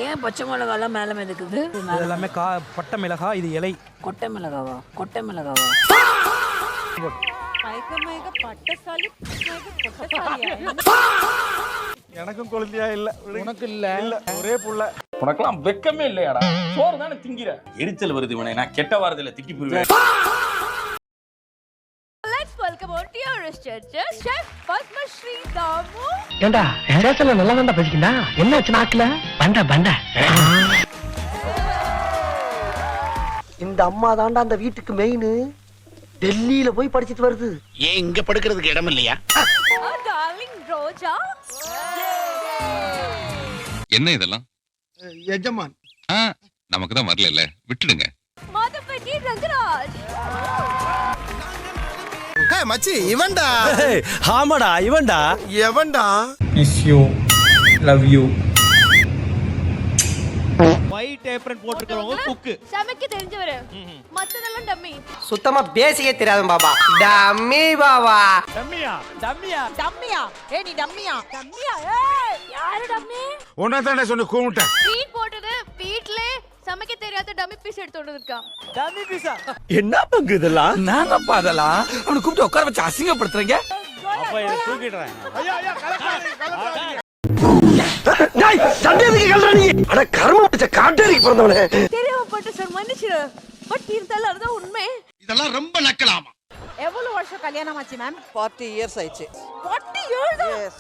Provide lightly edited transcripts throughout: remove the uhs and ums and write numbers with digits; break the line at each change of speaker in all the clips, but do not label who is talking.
ஏன் பச்சை மிளகாலாம் மேல மிதக்குது?
இது எல்லாமே பட்டை மிளகா, இது இலை.
கொட்டை மிளகாவா? கொட்டை மிளகாவா?
எனக்கும் குழந்தையா இல்ல,
உனக்கு இல்ல.
இல்ல ஒரே புள்ள.
உனக்கெல்லாம் வெக்கமே இல்லையாடா? சோறு தானே திங்கிற. எரிச்சல் வருது இவனை. நான் கெட்ட வாரத்துல திட்டி போயிருவேன்.
Let's welcome our dearest judges, Chef Padma Shri Damu.
ஏண்டா ஏதாச்சும் நல்லா தான் பேசிக்கிண்டா என்ன ஆச்சு நாக்குல பண்ட இந்த அம்மா தாண்டா அந்த வீட்டுக்கு மெயின். டெல்லியில போய் படிச்சிட்டு வருது.
ஏன் இங்க படுக்கிறதுக்கு இடம் இல்லையா?
Our darling Roja.
என்ன இதெல்லாம்?
எஜமான்
நமக்கு தான் வரல, விட்டுடுங்க.
Madhupati Rangaraj.
மச்சி இவன்டா.
ஆமாடா இவன்டா.
எவன்டா?
Miss you, love you.
White apron போட்டுக்கறவங்க குக்கு.
சமைக்க தெரிஞ்சவரு. மத்ததெல்லாம் டம்மி.
சுத்தமா பேசியே தெரியாது பாபா. டம்மி பாபா.
டம்மியா?
டம்மியா? ஏய் நீ டம்மியா? டம்மியா? ஏய் யாரு டம்மி?
உன்ன தானே சொன்ன கூமுட்ட.
ட்ரீட் போட்டது வீட்ல சமைக்க தெரியாத டம்மி பீஸ் எடுத்து வந்திருக்கான்.
டம்மி பீஸா?
என்ன பங்கு இதெல்லாம்?
நாங்க பாதலாம் அவனை கூப்பிட்டு உட்கார வச்சு அசிங்கப்படுத்துறீங்க.
அப்ப இத தூக்கிடுறேன்.
ஐயா ஐயா கலக்காதீங்க.
டேய் சண்டேக்கு கல்றா நீ. அட கர்ம பிடிச்ச காட்டேரி பிறந்தவனே.
தெரியாம போட்டு சார் மன்னிச்சிரு. பட் இருந்தாலும் அதுதான் உண்மை.
இதெல்லாம் ரொம்ப நக்கலாமா?
எவ்வளவு வருஷம் கல்யாணம் ஆச்சு மேம்?
40 years ஆயிடுச்சு.
40 years?
Yes.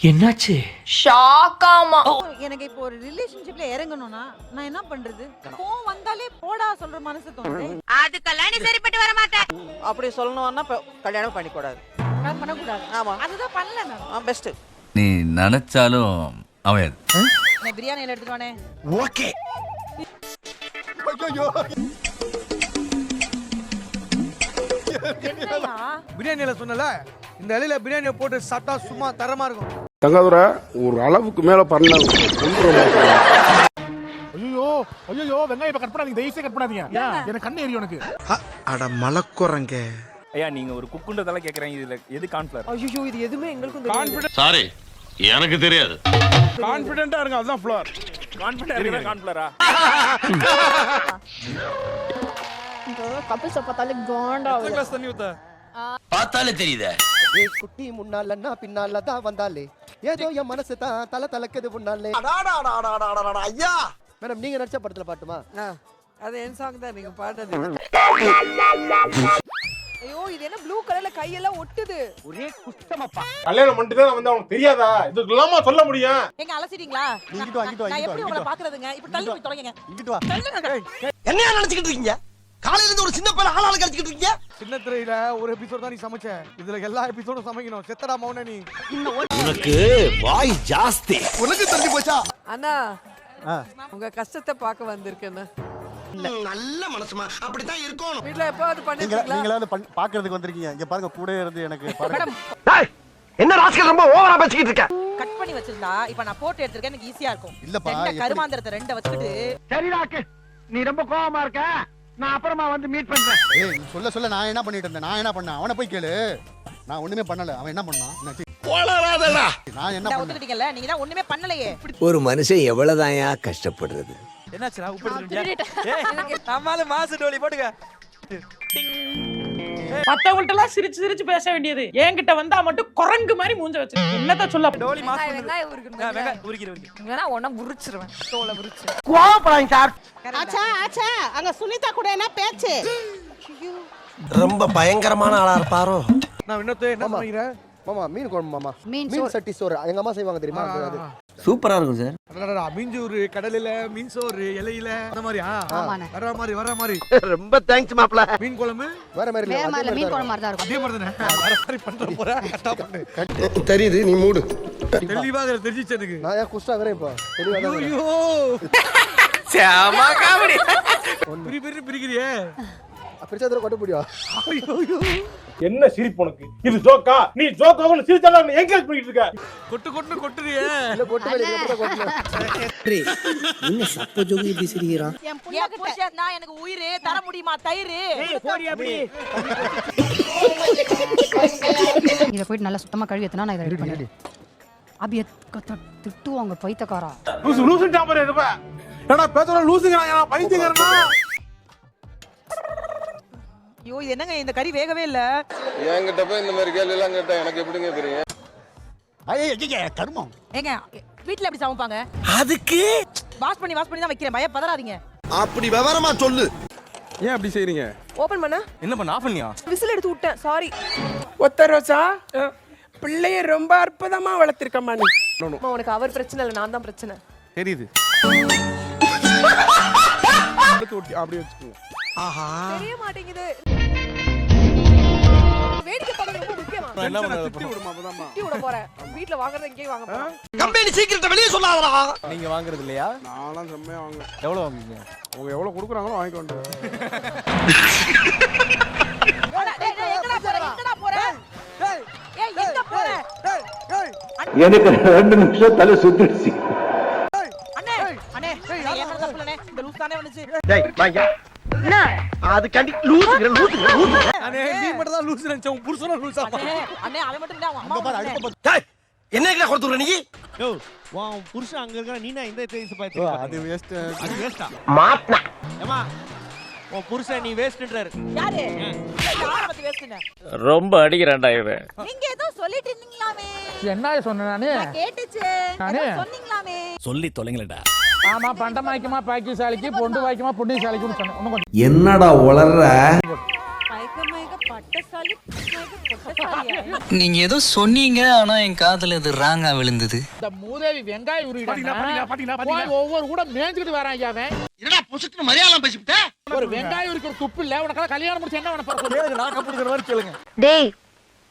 என்னாச்சு?
ஷாக்காமா.
எனக்கு இப்போ ஒரு ரிலேஷன்ஷிப்ல இறங்கணும்னா நான் என்ன பண்றது? கோவம் வந்தாலே போடா சொல்ற மனசு தோணுது.
அதுக்கெல்லாம் நீ சரிப்பட்டு வர மாட்டே.
அப்படி சொல்லணும்னா கல்யாணம் பண்ண கூடாது.
நான் பண்ண கூடாது.
ஆமா.
அதுதான் பண்ணல நான்.
பெஸ்ட்.
நீ நினைச்சாலும் அவன்
நான் பிரியாணில எடுத்துட்டு வானே.
ஓகே.
என்னையா?
பிரியாணில சொன்னல, இந்த இலையில பிரியாணியை போட்டு சாப்பிட்டா சும்மா தரமா இருக்கும்.
தங்காதுரை ஒரு அளவுக்கு மேல பண்ண.
ஐயோ ஐயோ வெங்காயம் இப்ப கட் பண்ணாதீங்க, தயவு செய்து கட் பண்ணாதீங்க. எனக்கு கண்ணு எரியும் எனக்கு.
அட மலக்குறங்க.
ஐயா நீங்க ஒரு குக்குன்றதெல்லாம் கேக்குறீங்க. இதுல எது கான்ஃபிளவர்?
ஐயோ இது எதுமே எங்களுக்கும் தெரியாது.
சாரி எனக்கு தெரியாது.
கான்ஃபிடென்ட்டா இருங்க, அதுதான் ஃப்ளோர்.
கான்ஃபிளவர் கான்ஃபிளவரா?
கபில் பார்த்தாலே காண்டா
எத்தனை கிளாஸ் தண்ணி ஊத்த?
பார்த்தாலே தெரியுதே.
ஏய் குட்டி முன்னாலன்னா பின்னால தான் வந்தாலே ஏதோ என் மனசு தான் தல தலக்குது முன்னாலே.
ஐயா
மேடம் நீங்க நடிச்ச படத்துல பாட்டுமா?
அது என் சாங் தான் நீங்க பாடுறது. ஐயோ இது என்ன ப்ளூ கலர்ல கையெல்லாம் ஒட்டுது.
ஒரே குஷ்டமப்பா.
கல்யாணம் பண்ணிட்டு தான் வந்து அவனுக்கு தெரியாதா? இது இல்லாம சொல்ல முடியும்.
எங்க அலசிட்டீங்களா? நான் எப்படி உங்களை பாக்குறதுங்க? இப்ப தள்ளி போய் தொலைங்க.
இங்கிட்டு வா.
என்ன நினைச்சிட்டு இருக்கீங்க? காலையில இருந்து ஒரு சின்ன பையன் ஆளாளு கடிச்சிட்டு இருக்கீங்க.
சின்ன திரையில ஒரு எபிசோட் தான் நீ சமைச்ச. இதுல எல்லா எபிசோடும் சமைக்கணும். செத்தடா மௌன நீ.
உனக்கு வாய் ஜாஸ்தி. உனக்கு தெரிஞ்சு போச்சா?
அண்ணா உங்க கஷ்டத்தை பார்க்க வந்திருக்கேன்.
நல்ல மனசுமா அப்படித்தான் இருக்கணும்.
வீட்ல எப்போது பண்ணிருக்கீங்களா?
நீங்களே பாக்குறதுக்கு வந்திருக்கீங்க. இங்க பாருங்க, கூட இருந்து எனக்கு பாருங்க.
டேய் என்ன ராஸ்கல் ரொம்ப ஓவரா பேசிக்கிட்டு இருக்க.
கட் பண்ணி வச்சிருந்தா இப்ப நான் போட்டு எடுத்துர்க்கேன், எனக்கு ஈஸியா இருக்கும்.
இல்லப்பா,
ரெண்ட கருமாந்திரத்தை ரெண்ட வச்சிட்டு.
சரி ராக்கு நீ ரொம்ப கோவமா இருக்க. நான் அப்புறமா வந்து மீட் பண்றேன்.
ஏய் சொல்ல சொல்ல நான் என்ன பண்ணிட்டு இருந்தேன்? நான் என்ன பண்ணேன்? அவனை போய் கேளு. நான் ஒண்ணுமே பண்ணல. அவன் என்ன பண்ணான்?
போலாராதடா.
நான் என்ன பண்ணேன்?
ஒத்துக்கிட்டீங்கல்ல, நீங்க தான் ஒண்ணுமே பண்ணலையே.
ஒரு மனுஷன் எவ்வளவுதான்யா கஷ்டப்படுறது.
என்னாச்சுடா உப்பு எடுத்துட்டியா? ஏய் நம்மால மாசு டோலி போடுங்க.
மத்தவங்கள்ட்ட எல்லாம் சிரிச்சு சிரிச்சு பேச வேண்டியது என்கிட்ட வந்தா மட்டும் குரங்கு மாதிரி மூஞ்ச வச்சு என்னத்த சொல்ல.
டோலி மாசு
வெங்காயம் உருக்குறது.
வெங்காயம் உரிக்கிறேன்.
வேணா ஒண்ணா உரிச்சிருவேன். தோலை உரிச்சு.
கோவப்படாதீங்க சார்.
ஆச்சா ஆச்சா அங்க சுனிதா கூட என்ன பேச்சு?
ரொம்ப பயங்கரமான ஆளா இருப்பாரோ.
நான் இன்னொரு என்ன சமைக்கிறேன்?
மாமா மீன் குழம்பு மாமா.
மீன்
மீன் சட்டி சோறு எங்க அம்மா செய்வாங்க தெரியுமா? அது
சூப்பரா இருக்கும் சார்.
அடடா மீஞ்சூறு கடலில மீன் சோறு இலையில அந்த மாதிரி. வர மாதிரி.
ரொம்ப தேங்க்ஸ் மாப்ள.
மீன் குழம்பு
வேற மாதிரி இல்ல.
மீன் குழம்பு மாதிரி தான் இருக்கும்.
அதே மாதிரி தானே. வேற மாதிரி பண்ற போற. கரெக்ட்டா பண்ணு.
தெரியுது, நீ மூடு.
தெளிவா தெரிஞ்சிச்சு எனக்கு.
நான் ஏன் குஷ்டா வரேன் இப்போ. தெளிவா தான்.
ஐயோ
சேமா காமெடி.
பிரிக்கிறியே.
பிரிச்சதுல கொட்ட முடியும்.
ஐயோ
என்ன சிரிப்பு உனக்கு? இது ஜோக்கா? நீ ஜோக்காவன்னு சிரிச்சால என்கரேஜ் பண்ணிட்டு இருக்க.
கொட்டுறியே.
இல்ல கொட்ட வேண்டிய கொட்ட கொட்டல.
என்ன சப்ப ஜோகி இப்படி சிரிக்கிறான்?
என் புள்ள நான் எனக்கு உயிரே தர முடியுமா? தயிரு
போடி அப்படி.
இத போய் நல்லா சுத்தமா கழுவி ஏத்துனா நான் இத ரெடி பண்ணிடுறேன்.
அபிய திட்டுவாங்க பைத்தக்காரா.
லூசு டாப்பர் இருப்ப ஏடா பேசுற லூசுங்கடா பைத்தியக்காரனா.
ஐயோ இது என்னங்க இந்த கறி வேகவே இல்ல.
என்கிட்ட போய் இந்த மாதிரி கேள்வி எல்லாம் கேட்டா எனக்கு எப்படிங்க தெரியும்?
ஐயே கர்மம்.
ஏங்க வீட்ல எப்படி சமைப்பாங்க?
அதுக்கு
வாஷ் பண்ணி தான் வைக்கிறேன். பய பதறாதீங்க.
அப்படி விவரமா சொல்லு.
ஏன் அப்படி செய்றீங்க?
ஓபன் பண்ண
என்ன பண்ண ஆஃப் பண்ணியா?
விசில் எடுத்து விட்டேன். சாரி.
ஒத்த ரோசா பிள்ளைய ரொம்ப அற்புதமா வளர்த்திருக்கம்மா நீ.
உனக்கு அவர் பிரச்சனை இல்ல, நான் தான் பிரச்சனை.
தெரியுது.
அப்படி வச்சுக்கோங்க.
தெரிய மாட்டேங்குது. வேடிக்கை பார்க்கறது ரொம்ப முக்கியமா?
என்ன பண்ண
திட்டி விடுமா அப்பதாம்மா.
திட்டி விட போறேன். வீட்ல வாங்குறத இங்கேயே வாங்க போறேன்.
கம்பெனி சீக்கிரத்தை வெளியே சொல்லாதடா.
நீங்க வாங்குறது இல்லையா?
நான்லாம் செம்மையா வாங்குவேன்.
எவ்வளவு வாங்குவீங்க?
அவங்க எவ்வளவு கொடுக்குறாங்களோ வாங்கிக்கொண்டு.
எங்கடா போற? ஏய் எங்க போற?
எனக்கு 2 நிமிஷம் தலை சுத்திடுச்சு.
அண்ணே என்ன தப்புலனே? இந்த லூஸ் தானே வந்துச்சு.
டேய் வாங்க. அது கண்டி லூசு.
அண்ணே நீ மட்டும் தான் லூஸ் நினைச்ச. உன் புருஷனா லூஸா?
அண்ணே அவன் மட்டும் இல்ல, அவன் அம்மா
பாரு
பாரு.
அடுப்பு
டேய் என்ன கிட்ட கொடுத்துற நீ?
யோ உன் புருஷன் அங்க இருக்கற நீ நான் இந்த தேய்ஸ் பாத்து. அது வேஸ்ட். அது வேஸ்டா?
மாட்னா.
ஏமா உன் புருஷன் நீ வேஸ்ட்ன்றாரு.
யாரு? யார பத்தி பேசுறீங்க?
ரொம்ப அடிக்கிறான்டா இவன்.
நீங்க ஏதோ சொல்லிட்டு இருந்தீங்களாமே.
என்ன சொன்னேன் நானு?
நான் கேட்டுச்சு.
நானு?
ஏதோ சொன்னீங்களாமே.
சொல்லி தொலைங்களடா.
ஆமா பண்டமாய்க்குமா பாக்கியசாலிக்கு பொண்டு வாய்க்குமா புண்ணியசாலிக்குன்னு சொன்னேன். இன்னும் கொஞ்சம்
என்னடா உளறற?
மயக்க பட்டசாலி பொட்டசாலியா?
நீங்க ஏதோ சொன்னீங்க, ஆனா என் காதுல இது ராங்கா விழுந்தது.
இந்த மூதேவி வெங்காயம்
பாத்தீங்களா?
உருவிடாங்க. ஒவ்வொரு கூட மேய்ஞ்சிட்டு வரான் ஐயா அவன்.
என்னடா புசுக்கு மரியாதை பேசிவிட்ட?
ஒரு வெங்காயம் இருக்கிற துப்பு இல்ல. உனக்கு கல்யாணம் முடிச்சு என்ன பண்ண போற?
கேளுங்க, நான் கப்புடுற மாதிரி கேளுங்க.
டேய்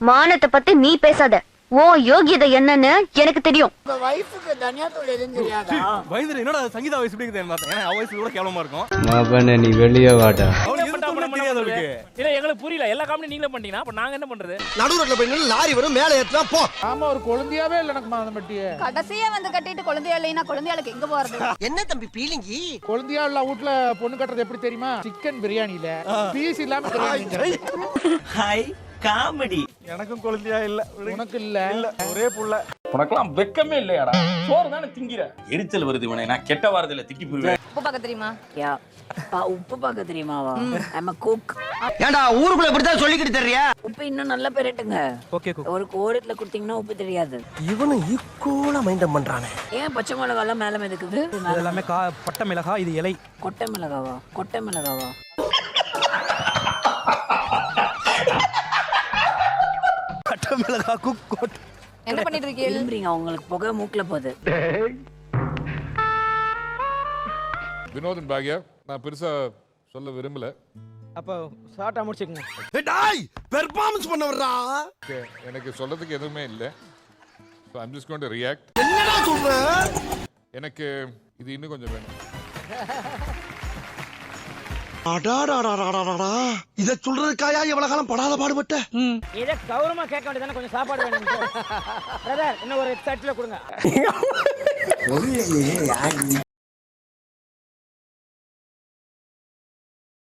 மானத்தை பத்தி நீ பேசாத. ஓ யோகியதை என்னன்னு எனக்கு தெரியும்.
உங்க வைஃப்க்கு தனியா தோல் எதுவும் தெரியாதா?
வயதுல என்னடா சங்கீதா வயசு எப்படி இருக்குன்னு பார்த்தேன். ஏன்னா அவ வயசு கூட கேவலமா இருக்கும்.
மாபன நீ வெளிய வாடா.
அவனுக்கு எதுவும் பண்ண தெரியாது அவருக்கு.
இல்ல எங்களுக்கு புரியல. எல்லா காமெடி நீங்களே பண்ணிட்டீங்கன்னா அப்ப நாங்க என்ன பண்றது?
நடுரோட்ல போய் நின்னு லாரி வரும் மேலே ஏத்துறா போ.
ஆமா ஒரு குழந்தையாவே இல்ல எனக்கு மாதம் பட்டியே.
கடைசியா வந்து கட்டிட்டு குழந்தையா இல்லைன்னா குழந்தையாளுக்கு எங்க போறது?
என்ன தம்பி பீலிங்கி?
குழந்தையா உள்ள வீட்டுல பொண்ணு கட்டுறது எப்படி தெரியுமா? சிக்கன் பிரியாணில பீஸ் இல்லாம பிரியாணி.
Hi comedy.
எனக்கும் குழந்தையா இல்ல.
உனக்கு இல்ல.
இல்ல ஒரே புள்ள.
உனக்கெல்லாம் வெக்கமே இல்லையாடா? சோறு தானே திங்கிற. எரிச்சல் வருது இவனை. நான் கெட்ட வாரத்துல திட்டி போயிடுவேன்.
உப்பு பார்க்க தெரியுமா?
யா உப்பு பார்க்க தெரியுமாவா? I'm a cook.
ஏண்டா ஊருக்குள்ள இப்படி தான் சொல்லிக்கிட்டு தெரியா?
உப்பு இன்னும் நல்லா பெரட்டுங்க.
ஓகே
ஒரு கோரத்துல குடுத்தீங்கன்னா உப்பு தெரியாது.
இவனும் ஈக்குவலா மைண்டம் பண்றானே.
ஏன் பச்சை மிளகாய் எல்லாம் மேல மிதக்குது?
இது எல்லாமே பட்டை மிளகாய், இது இலை.
கொட்டை மிளகாவா? கொட்டை மிளகாவா?
பட்டை மிளகாய் குக்.
என்ன பண்ணிட்டு இருக்கீங்க?
விரும்புறீங்க? உங்களுக்கு புகை மூக்குல போகுது.
வினோதன் பாக்யா. நான் பெருசா சொல்ல விரும்பல.
அப்ப ஷார்ட்டா முடிச்சுக்கங்க.
டேய் பெர்ஃபார்மன்ஸ் பண்ண வர்றா.
எனக்கு சொல்றதுக்கு எதுவுமே இல்ல. So I'm just going to react.
என்னடா சொல்ற?
எனக்கு இது இன்னும் கொஞ்சம் வேணும்.
அடாடாடாடாடாடா. இத சொல்றதுக்காயா எவ்வளவு காலம் படாத பாடுபட்ட?
இத கௌரவமா கேட்க வேண்டியதானே. கொஞ்சம் சாப்பாடு வேணும். பிரதர் இன்னும் ஒரு தட்டுல கொடுங்க.